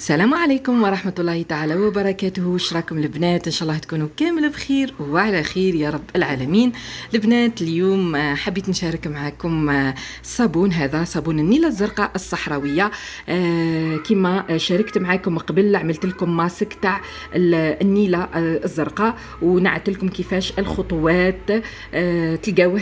السلام عليكم ورحمة الله تعالى وبركاته. واش راكم البنات؟ ان شاء الله تكونوا كامل بخير وعلى خير يا رب العالمين. البنات اليوم حبيت نشارك معكم الصابون، هذا صابون النيلة الزرقاء الصحراوية. كما شاركت معكم قبل عملت لكم ماسك تاع النيلة الزرقاء ونعت لكم كيفاش الخطوات. تلقاو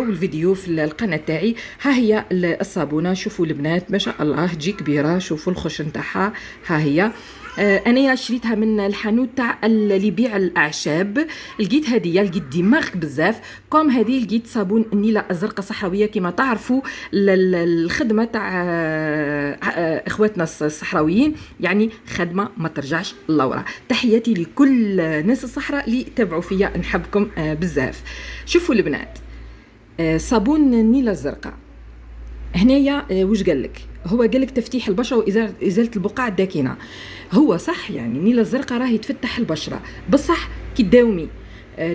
الفيديو في القناة تاعي. ها هي الصابونة، شوفوا البنات ما شاء الله تجي كبيرة، شوفوا الخش نتاعها. ها هي انا شريتها من الحانوت تاع اللي يبيع الاعشاب. لقيت هديه، لقيت دماغ بزاف كوم هذه. لقيت صابون النيلة الزرقاء الصحراويه. كما تعرفوا الخدمه تاع اخواتنا الصحراويين يعني خدمه ما ترجعش لورا. تحياتي لكل ناس الصحراء اللي تابعوا فيا، نحبكم بزاف. شوفوا البنات، صابون النيلة الزرقاء هنايا واش قالك؟ هو قالك تفتيح البشره وازاله البقع الداكنه. هو صح، يعني النيلة الزرقاء راهي تفتح البشره بصح كي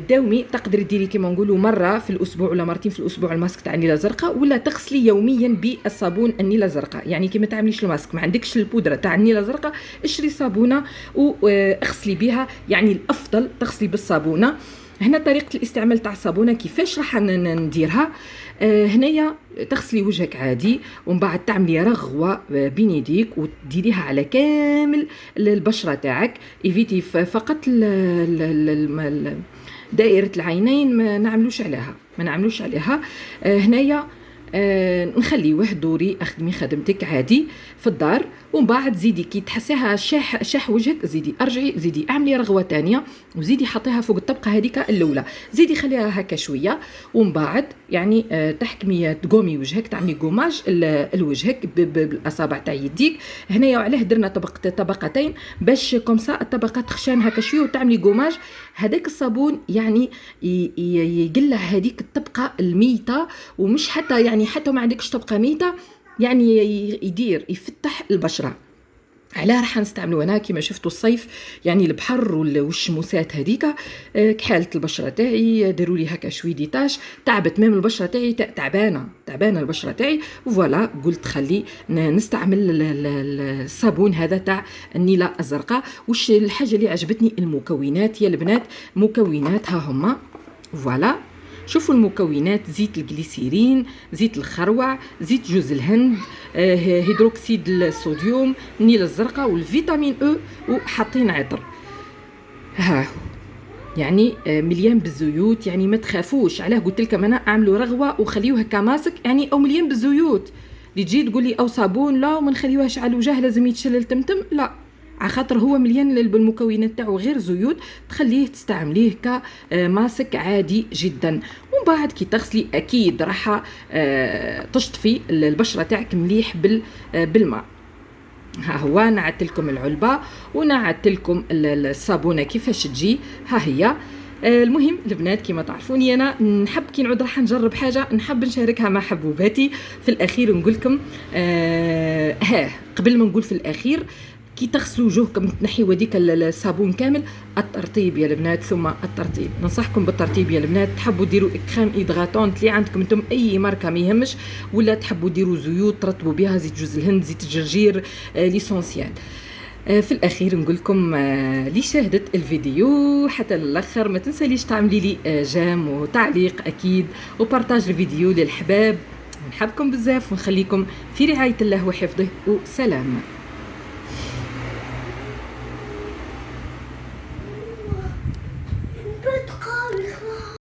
داومي تقدر ديري كيما نقولوا مره في الاسبوع ولا مرتين في الاسبوع الماسك تاع النيلة الزرقاء، ولا تغسلي يوميا بالصابون النيلة الزرقاء. يعني كي ما تعمليش الماسك ما عندكش البودره تاع النيلة الزرقاء، اشري صابونه واغسلي بها. يعني الافضل تغسلي بالصابونه. هنا طريقه الاستعمال تاع الصابونه كيفاش راح نديرها. هنايا تغسلي وجهك عادي ومن بعد تعملي رغوه بين يديك وتديريها على كامل البشره تاعك. ايفيتي فقط دائره العينين ما نعملوش عليها. هنايا نخليوه دوري، اخدمي خدمتك عادي في الدار. ومن بعد زيدي كي تحسيها شاح وجهك، زيدي ارجعي، زيدي اعملي رغوه تانية وزيدي حطيها فوق الطبقه هذيك الاولى، زيدي خليها هكا شويه. ومن بعد يعني تحكمي تقومي وجهك، تعملي قوماج لوجهك بالاصابع تاع يديك. هنايا وعلاه درنا طبقتين باش كومسا الطبقه تخشان هكا شويه وتعملي قوماج. هذاك الصابون يعني يقلع هذيك الطبقه الميته، ومش حتى ما عندكش طبقه ميته، يعني يفتح البشره. علاه راح نستعملوا هنا كما شفتوا الصيف، يعني البحر والشموسات هذيك كحاله البشره تاعي. داروا لي هكا شوي ديتاش، تعبت ميم البشره تاعي، تعبانه البشره تاعي. فوالا قلت خلي نستعمل الصابون هذا تاع النيلة الزرقاء. وش الحاجه اللي عجبتني؟ المكونات يا البنات. مكونات ها هما، فوالا شوفوا المكونات: زيت الجليسيرين، زيت الخروع، زيت جوز الهند، هيدروكسيد الصوديوم، النيلة الزرقاء والفيتامين او، وحاطين عطر. ها يعني مليان بالزيوت. يعني ما تخافوش. علاه قلت لكم انا اعملوا رغوه وخليوها كماسك، يعني او مليان بالزيوت. اللي تجي تقولي او صابون لا وما نخليوهاش على الوجه لازم يتشلل تمتم، لا، عخاطر هو مليان بالمكونات تاعو غير زيوت، تخليه تستعمليه كماسك عادي جدا. ومن بعد كي تغسلي اكيد راح تشطفي البشره تاعك مليح بالماء. ها هو نعت لكم العلبه ونعت لكم الصابونه كيفاش تجي. ها هي. المهم البنات كما تعرفوني انا نحب كي نعود راح نجرب حاجه نحب نشاركها مع حبوباتي. في الاخير نقول لكم قبل ما نقول في الاخير، كي تغسلوا وجوهكم تنحيوا هذيك الصابون كامل، الترطيب يا البنات، ثم الترطيب. ننصحكم بالترطيب يا البنات. تحبوا ديروا كريم ايدغاتونت اللي عندكم انتم اي ماركه ما يهمش، ولا تحبوا ديروا زيوت ترطبوا بها، زيت جوز الهند، زيت الجرجير، ليسونسيال. في الاخير نقول لكم اللي شاهدت الفيديو حتى الاخر ما تنساليش تعملي لي جام وتعليق اكيد، وبارطاج الفيديو للحباب. نحبكم بزاف ونخليكم في رعايه الله وحفظه، وسلام.